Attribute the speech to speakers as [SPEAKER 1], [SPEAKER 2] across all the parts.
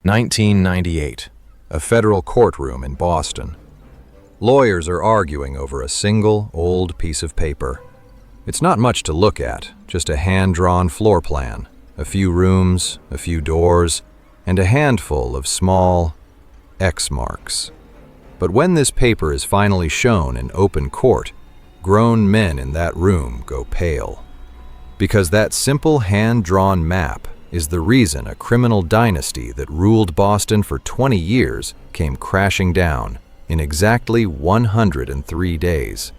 [SPEAKER 1] 1998. A federal courtroom in Boston. Lawyers are arguing over a single, old piece of paper. It's not much to look at, just a hand-drawn floor plan, a few rooms, a few doors, and a handful of small X marks. But when this paper is finally shown in open court, grown men in that room go pale. Because that simple hand-drawn map is the reason a criminal dynasty that ruled Boston for 20 years came crashing down in exactly 103 days.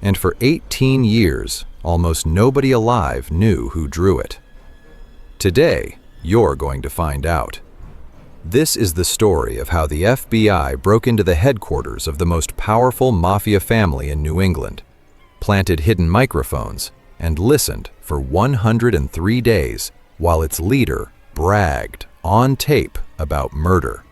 [SPEAKER 1] And for 18 years, almost nobody alive knew who drew it. Today, you're going to find out. This is the story of how the FBI broke into the headquarters of the most powerful mafia family in New England, planted hidden microphones, and listened for 103 days while its leader bragged on tape about murder.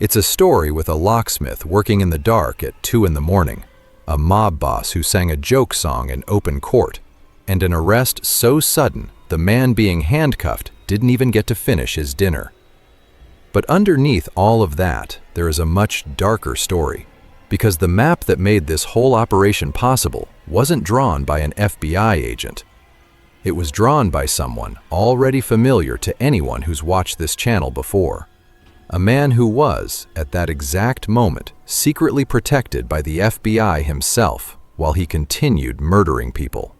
[SPEAKER 1] It's a story with a locksmith working in the dark at 2 in the morning, a mob boss who sang a joke song in open court, and an arrest so sudden the man being handcuffed didn't even get to finish his dinner. But underneath all of that, there is a much darker story, because the map that made this whole operation possible wasn't drawn by an FBI agent. It was drawn by someone already familiar to anyone who's watched this channel before. A man who was, at that exact moment, secretly protected by the FBI himself while he continued murdering people.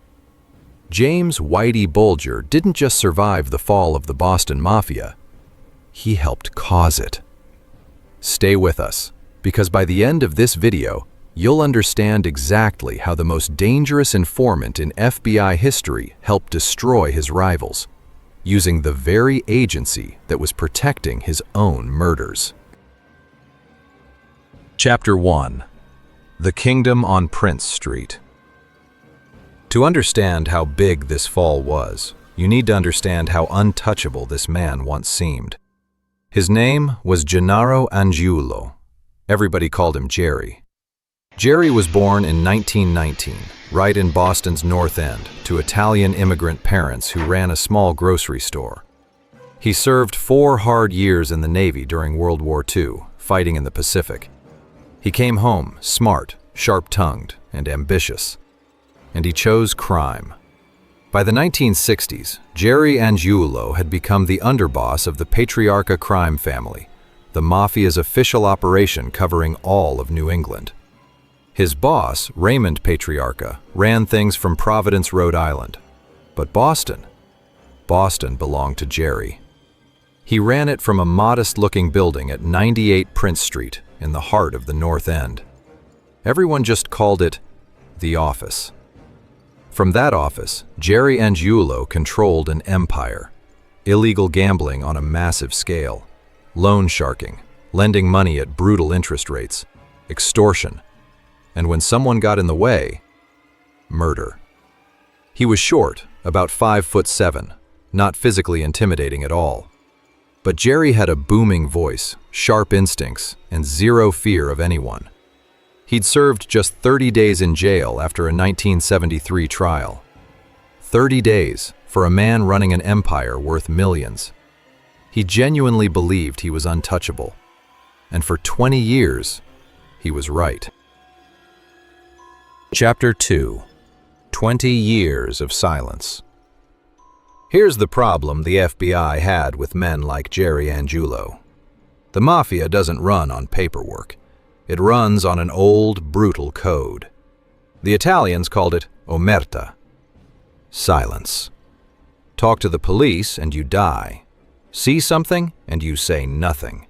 [SPEAKER 1] James Whitey Bulger didn't just survive the fall of the Boston Mafia, he helped cause it. Stay with us, because by the end of this video, you'll understand exactly how the most dangerous informant in FBI history helped destroy his rivals, using the very agency that was protecting his own murders. Chapter 1. The Kingdom on Prince Street. To understand how big this fall was, you need to understand how untouchable this man once seemed. His name was Gennaro Angiulo. Everybody called him Jerry. Jerry was born in 1919, right in Boston's North End, to Italian immigrant parents who ran a small grocery store. He served 4 hard years in the Navy during World War II, fighting in the Pacific. He came home smart, sharp-tongued, and ambitious. And he chose crime. By the 1960s, Jerry Angiulo had become the underboss of the Patriarca crime family, the mafia's official operation covering all of New England. His boss, Raymond Patriarca, ran things from Providence, Rhode Island. But Boston belonged to Jerry. He ran it from a modest-looking building at 98 Prince Street in the heart of the North End. Everyone just called it the office. From that office, Jerry Angiulo controlled an empire. Illegal gambling on a massive scale, loan sharking, lending money at brutal interest rates, extortion, and when someone got in the way, murder. He was short, about 5'7", not physically intimidating at all. But Jerry had a booming voice, sharp instincts, and zero fear of anyone. He'd served just 30 days in jail after a 1973 trial. 30 days for a man running an empire worth millions. He genuinely believed he was untouchable. And for 20 years, he was right. Chapter 2. 20 Years of Silence. Here's the problem the FBI had with men like Jerry Angiulo. The mafia doesn't run on paperwork. It runs on an old, brutal code. The Italians called it omerta. Silence. Talk to the police and you die. See something and you say nothing.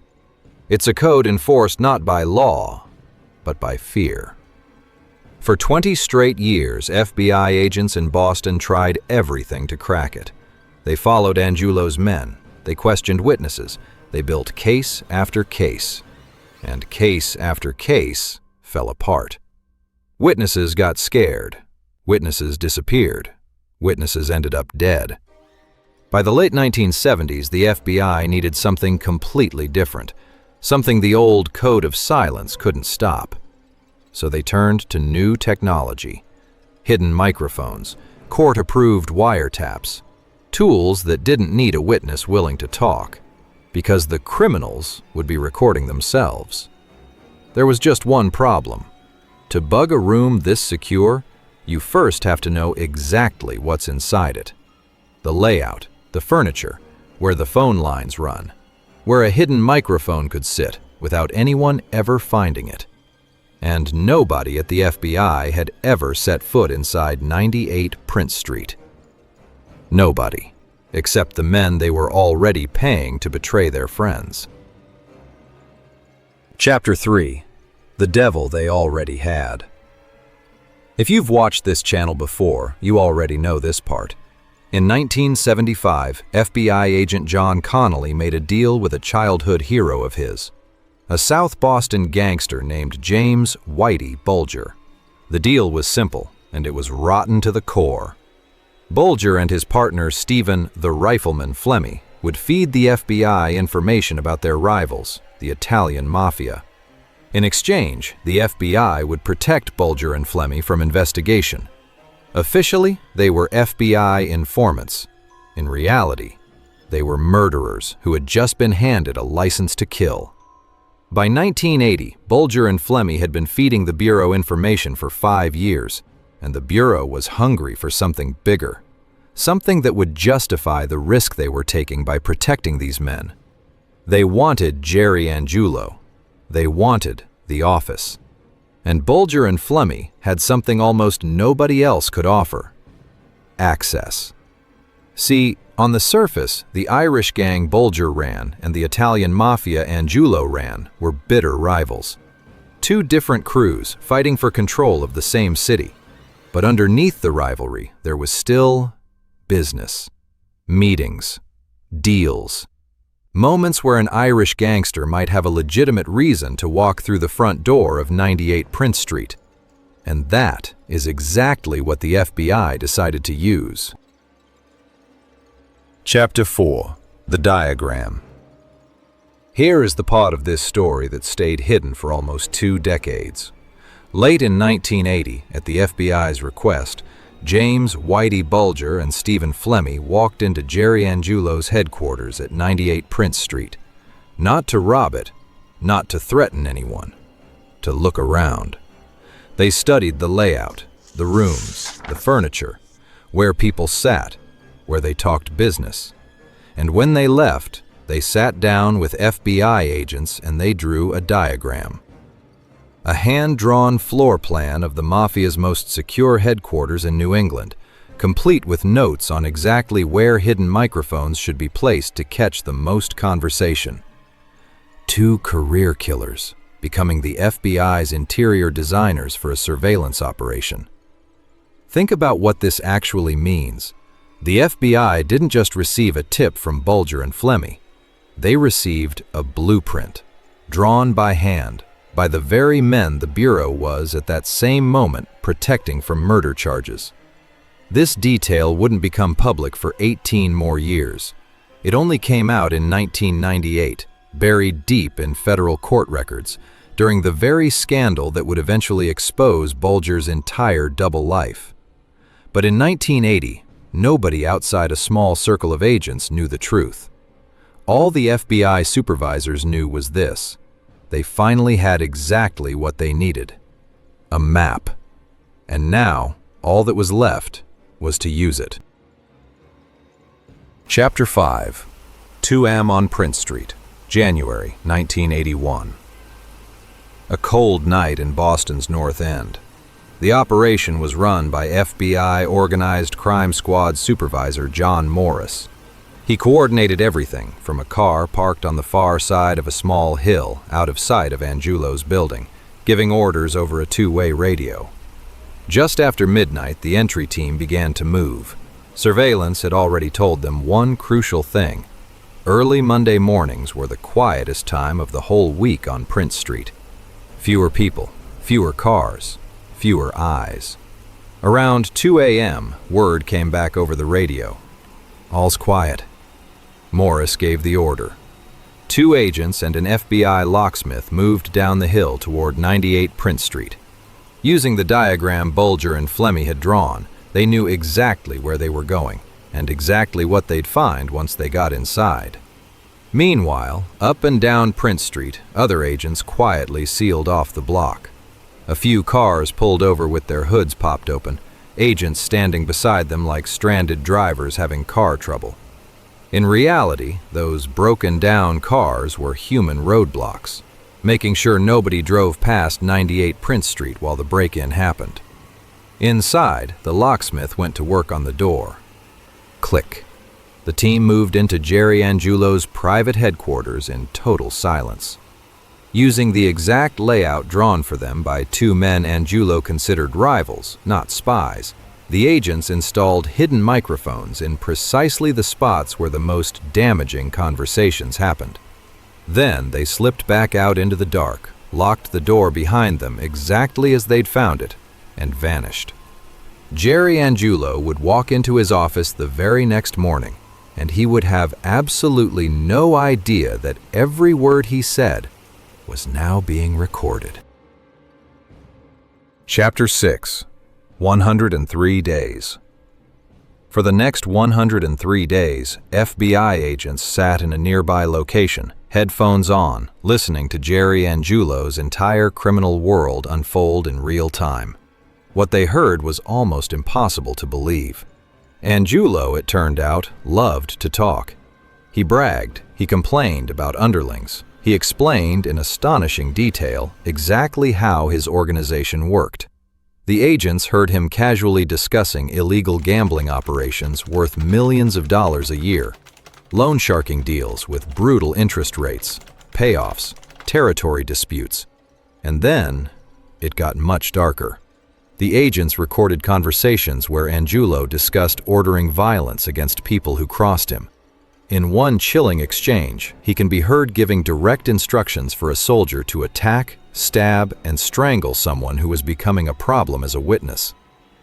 [SPEAKER 1] It's a code enforced not by law, but by fear. For 20 straight years, FBI agents in Boston tried everything to crack it. They followed Angiulo's men. They questioned witnesses. They built case after case. And case after case fell apart. Witnesses got scared. Witnesses disappeared. Witnesses ended up dead. By the late 1970s, the FBI needed something completely different, something the old code of silence couldn't stop. So they turned to new technology, hidden microphones, court-approved wiretaps, tools that didn't need a witness willing to talk. because the criminals would be recording themselves. There was just one problem. To bug a room this secure, you first have to know exactly what's inside it. The layout, the furniture, where the phone lines run, where a hidden microphone could sit without anyone ever finding it. And nobody at the FBI had ever set foot inside 98 Prince Street. Nobody, except the men they were already paying to betray their friends. Chapter 3. The Devil They Already Had. If you've watched this channel before, you already know this part. In 1975, FBI agent John Connolly made a deal with a childhood hero of his, a South Boston gangster named James Whitey Bulger. The deal was simple, and it was rotten to the core. Bulger and his partner Stephen the Rifleman Flemmi would feed the FBI information about their rivals, the Italian Mafia. In exchange, the FBI would protect Bulger and Flemmi from investigation. Officially, they were FBI informants. In reality, they were murderers who had just been handed a license to kill. By 1980, Bulger and Flemmi had been feeding the Bureau information for 5 years, and the Bureau was hungry for something bigger, something that would justify the risk they were taking by protecting these men. They wanted Jerry Angiulo. They wanted the office. And Bulger and Flemmi had something almost nobody else could offer: access. See, on the surface, the Irish gang Bulger ran and the Italian Mafia Angiulo ran were bitter rivals. Two different crews fighting for control of the same city. But underneath the rivalry, there was still business, meetings, deals. Moments where an Irish gangster might have a legitimate reason to walk through the front door of 98 Prince Street. And that is exactly what the FBI decided to use. Chapter 4. The Diagram. Here is the part of this story that stayed hidden for almost 2 decades. Late in 1980, at the FBI's request, James Whitey Bulger and Stephen Flemmi walked into Jerry Angiulo's headquarters at 98 Prince Street. Not to rob it, not to threaten anyone, to look around. They studied the layout, the rooms, the furniture, where people sat, where they talked business. And when they left, they sat down with FBI agents and they drew a diagram. A hand-drawn floor plan of the Mafia's most secure headquarters in New England, complete with notes on exactly where hidden microphones should be placed to catch the most conversation. 2 career killers, becoming the FBI's interior designers for a surveillance operation. Think about what this actually means. The FBI didn't just receive a tip from Bulger and Flemmi. They received a blueprint, drawn by hand, by the very men the Bureau was at that same moment protecting from murder charges. This detail wouldn't become public for 18 more years. It only came out in 1998, buried deep in federal court records, during the very scandal that would eventually expose Bulger's entire double life. But in 1980, nobody outside a small circle of agents knew the truth. All the FBI supervisors knew was this: they finally had exactly what they needed: a map. And now, all that was left was to use it. Chapter 5. 2am on Prince Street, January 1981. A cold night in Boston's North End. The operation was run by FBI Organized Crime Squad Supervisor John Morris. He coordinated everything from a car parked on the far side of a small hill out of sight of Angiulo's building, giving orders over a 2-way radio. Just after midnight, the entry team began to move. Surveillance had already told them one crucial thing: early Monday mornings were the quietest time of the whole week on Prince Street. Fewer people, fewer cars, fewer eyes. Around 2 a.m., word came back over the radio: all's quiet. Morris gave the order. 2 agents and an FBI locksmith moved down the hill toward 98 Prince Street. Using the diagram Bulger and Flemmi had drawn, they knew exactly where they were going and exactly what they'd find once they got inside. Meanwhile, up and down Prince Street, other agents quietly sealed off the block. A few cars pulled over with their hoods popped open, agents standing beside them like stranded drivers having car trouble. In reality, those broken-down cars were human roadblocks, making sure nobody drove past 98 Prince Street while the break-in happened. Inside, the locksmith went to work on the door. Click. The team moved into Jerry Angulo's private headquarters in total silence. Using the exact layout drawn for them by two men Angulo considered rivals, not spies, the agents installed hidden microphones in precisely the spots where the most damaging conversations happened. Then they slipped back out into the dark, locked the door behind them exactly as they'd found it, and vanished. Jerry Angulo would walk into his office the very next morning, and he would have absolutely no idea that every word he said was now being recorded. Chapter 6. 103 Days. For the next 103 days, FBI agents sat in a nearby location, headphones on, listening to Jerry Angulo's entire criminal world unfold in real time. What they heard was almost impossible to believe. Angulo, it turned out, loved to talk. He bragged, he complained about underlings, he explained in astonishing detail exactly how his organization worked. The agents heard him casually discussing illegal gambling operations worth millions of dollars a year, loan sharking deals with brutal interest rates, payoffs, territory disputes. And then, it got much darker. The agents recorded conversations where Angulo discussed ordering violence against people who crossed him. In one chilling exchange, he can be heard giving direct instructions for a soldier to attack, stab, and strangle someone who was becoming a problem as a witness.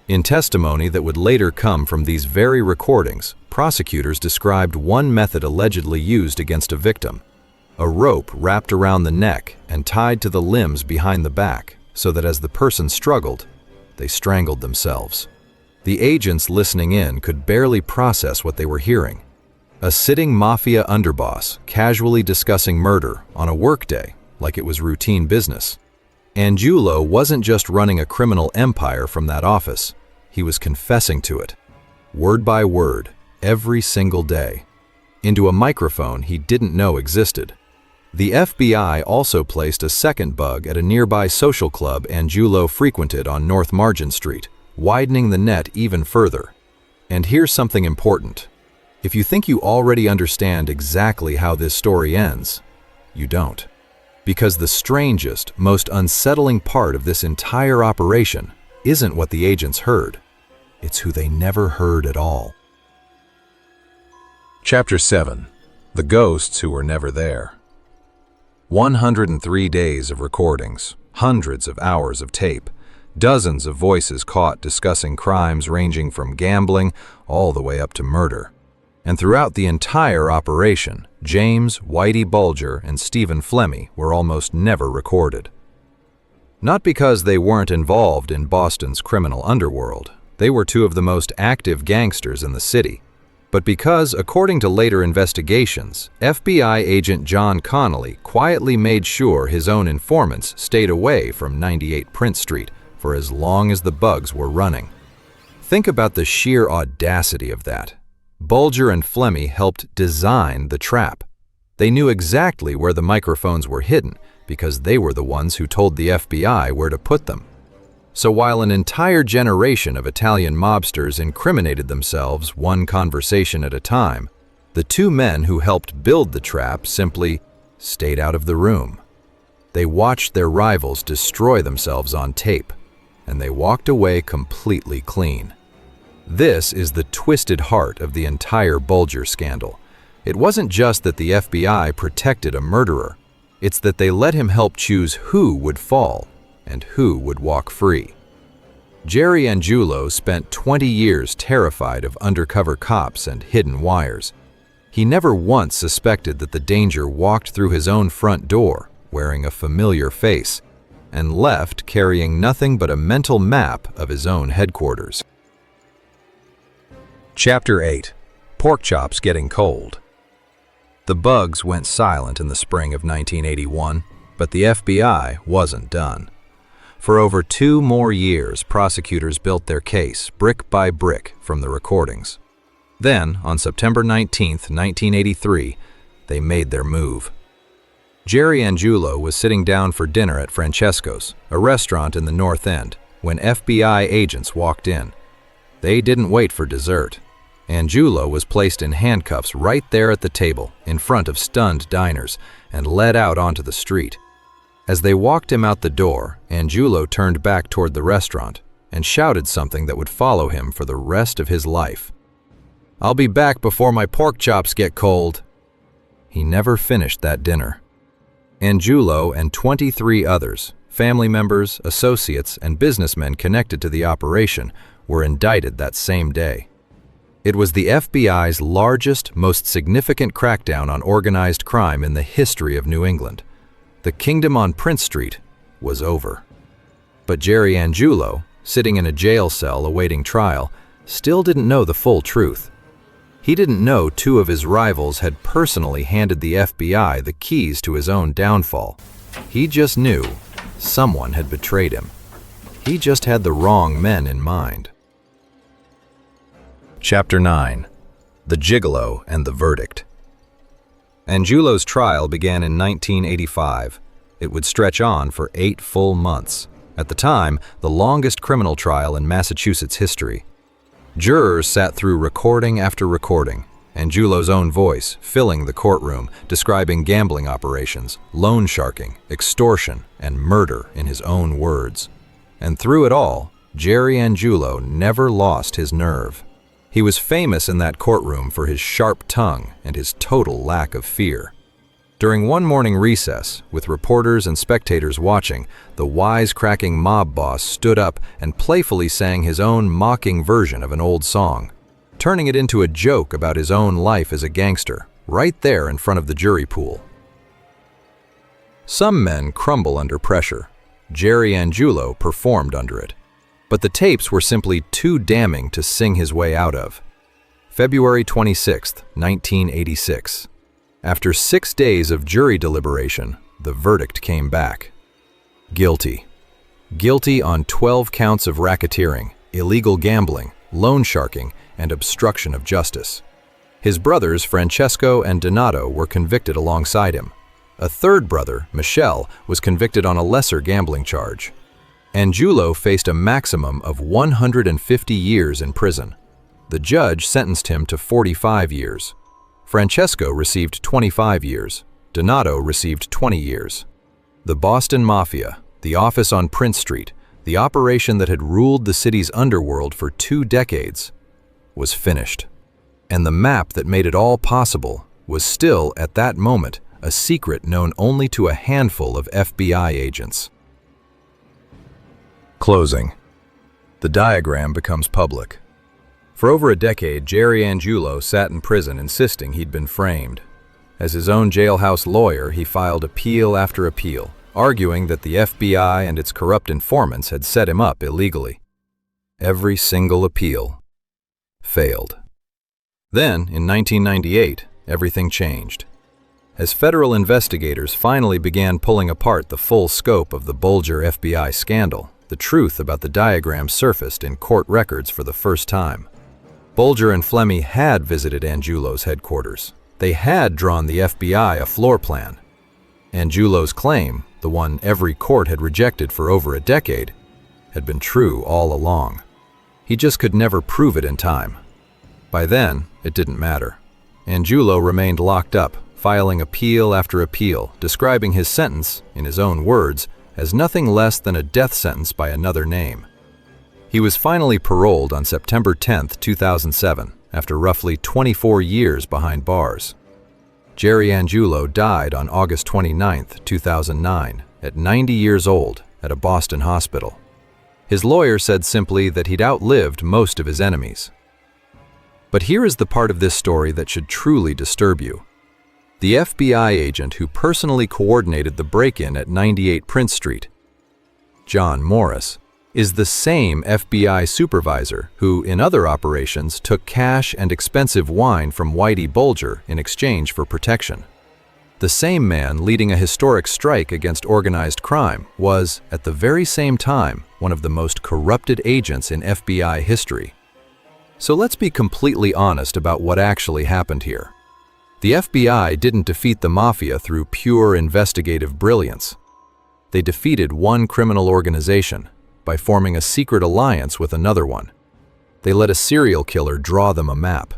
[SPEAKER 1] In testimony that would later come from these very recordings, prosecutors described one method allegedly used against a victim: a rope wrapped around the neck and tied to the limbs behind the back, so that as the person struggled, they strangled themselves. The agents listening in could barely process what they were hearing. A sitting mafia underboss casually discussing murder on a workday like it was routine business. Angulo wasn't just running a criminal empire from that office, he was confessing to it, word by word, every single day, into a microphone he didn't know existed. The FBI also placed a second bug at a nearby social club Angulo frequented on North Margin Street, widening the net even further. And here's something important. If you think you already understand exactly how this story ends, you don't. Because the strangest, most unsettling part of this entire operation isn't what the agents heard. It's who they never heard at all. Chapter 7. The Ghosts Who Were Never There. 103 days of recordings, hundreds of hours of tape, dozens of voices caught discussing crimes ranging from gambling all the way up to murder. And throughout the entire operation, James, Whitey Bulger, and Stephen Flemmi were almost never recorded. Not because they weren't involved in Boston's criminal underworld, they were two of the most active gangsters in the city, but because, according to later investigations, FBI agent John Connolly quietly made sure his own informants stayed away from 98 Prince Street for as long as the bugs were running. Think about the sheer audacity of that. Bulger and Flemmi helped design the trap. They knew exactly where the microphones were hidden because they were the ones who told the FBI where to put them. So while an entire generation of Italian mobsters incriminated themselves one conversation at a time, the two men who helped build the trap simply stayed out of the room. They watched their rivals destroy themselves on tape, and they walked away completely clean. This is the twisted heart of the entire Bulger scandal. It wasn't just that the FBI protected a murderer, it's that they let him help choose who would fall and who would walk free. Jerry Angulo spent 20 years terrified of undercover cops and hidden wires. He never once suspected that the danger walked through his own front door, wearing a familiar face, and left carrying nothing but a mental map of his own headquarters. Chapter 8. Pork Chops Getting Cold. The bugs went silent in the spring of 1981, but the FBI wasn't done. For over 2 more years, prosecutors built their case brick by brick from the recordings. Then, on September 19, 1983, they made their move. Jerry Angiulo was sitting down for dinner at Francesco's, a restaurant in the North End, when FBI agents walked in. They didn't wait for dessert. Angiulo was placed in handcuffs right there at the table, in front of stunned diners, and led out onto the street. As they walked him out the door, Angiulo turned back toward the restaurant and shouted something that would follow him for the rest of his life. "I'll be back before my pork chops get cold." He never finished that dinner. Angiulo and 23 others, family members, associates, and businessmen connected to the operation, were indicted that same day. It was the FBI's largest, most significant crackdown on organized crime in the history of New England. The kingdom on Prince Street was over. But Jerry Angiulo, sitting in a jail cell awaiting trial, still didn't know the full truth. He didn't know 2 of his rivals had personally handed the FBI the keys to his own downfall. He just knew someone had betrayed him. He just had the wrong men in mind. Chapter 9. The Gigolo and the Verdict. Angiulo's trial began in 1985. It would stretch on for 8 full months. At the time, the longest criminal trial in Massachusetts history. Jurors sat through recording after recording, Angiulo's own voice filling the courtroom, describing gambling operations, loan sharking, extortion, and murder in his own words. And through it all, Jerry Angiulo never lost his nerve. He was famous in that courtroom for his sharp tongue and his total lack of fear. During one morning recess, with reporters and spectators watching, the wisecracking mob boss stood up and playfully sang his own mocking version of an old song, turning it into a joke about his own life as a gangster, right there in front of the jury pool. Some men crumble under pressure. Jerry Angiulo performed under it. But the tapes were simply too damning to sing his way out of. February 26, 1986. After 6 days of jury deliberation, the verdict came back. Guilty. Guilty on 12 counts of racketeering, illegal gambling, loan sharking, and obstruction of justice. His brothers, Francesco and Donato, were convicted alongside him. A third brother, Michel, was convicted on a lesser gambling charge. Angiulo faced a maximum of 150 years in prison. The judge sentenced him to 45 years. Francesco received 25 years. Donato received 20 years. The Boston Mafia, the office on Prince Street, the operation that had ruled the city's underworld for 2 decades, was finished. And the map that made it all possible was still, at that moment, a secret known only to a handful of FBI agents. Closing. The diagram becomes public. For over a decade, Jerry Angiulo sat in prison insisting he'd been framed. As his own jailhouse lawyer, he filed appeal after appeal, arguing that the FBI and its corrupt informants had set him up illegally. Every single appeal failed. Then, in 1998, everything changed. As federal investigators finally began pulling apart the full scope of the Bulger FBI scandal, the truth about the diagram surfaced in court records for the first time. Bulger and Flemmi had visited Angiulo's headquarters. They had drawn the FBI a floor plan. Angiulo's claim, the one every court had rejected for over a decade, had been true all along. He just could never prove it in time. By then, it didn't matter. Angiulo remained locked up, filing appeal after appeal, describing his sentence, in his own words, as nothing less than a death sentence by another name. He was finally paroled on September 10, 2007, after roughly 24 years behind bars. Jerry Angiulo died on August 29, 2009, at 90 years old, at a Boston hospital. His lawyer said simply that he'd outlived most of his enemies. But here is the part of this story that should truly disturb you. The FBI agent who personally coordinated the break-in at 98 Prince Street, John Morris, is the same FBI supervisor who, in other operations, took cash and expensive wine from Whitey Bulger in exchange for protection. The same man leading a historic strike against organized crime was, at the very same time, one of the most corrupted agents in FBI history. So let's be completely honest about what actually happened here. The FBI didn't defeat the mafia through pure investigative brilliance. They defeated one criminal organization by forming a secret alliance with another one. They let a serial killer draw them a map.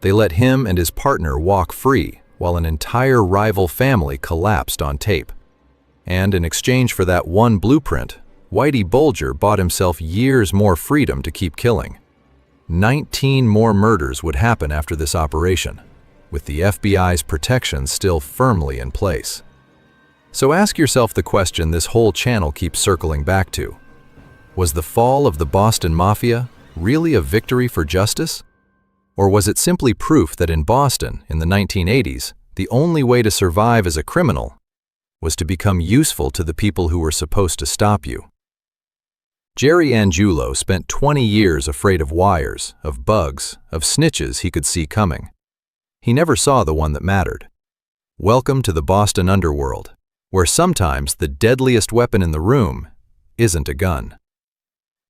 [SPEAKER 1] They let him and his partner walk free while an entire rival family collapsed on tape. And in exchange for that one blueprint, Whitey Bulger bought himself years more freedom to keep killing. 19 more murders would happen after this operation, with the FBI's protection still firmly in place. So ask yourself the question this whole channel keeps circling back to. Was the fall of the Boston Mafia really a victory for justice? Or was it simply proof that in Boston, in the 1980s, the only way to survive as a criminal was to become useful to the people who were supposed to stop you? Jerry Angiulo spent 20 years afraid of wires, of bugs, of snitches he could see coming. He never saw the one that mattered. Welcome to the Boston Underworld, where sometimes the deadliest weapon in the room isn't a gun.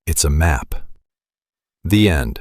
[SPEAKER 1] It's a map. The end.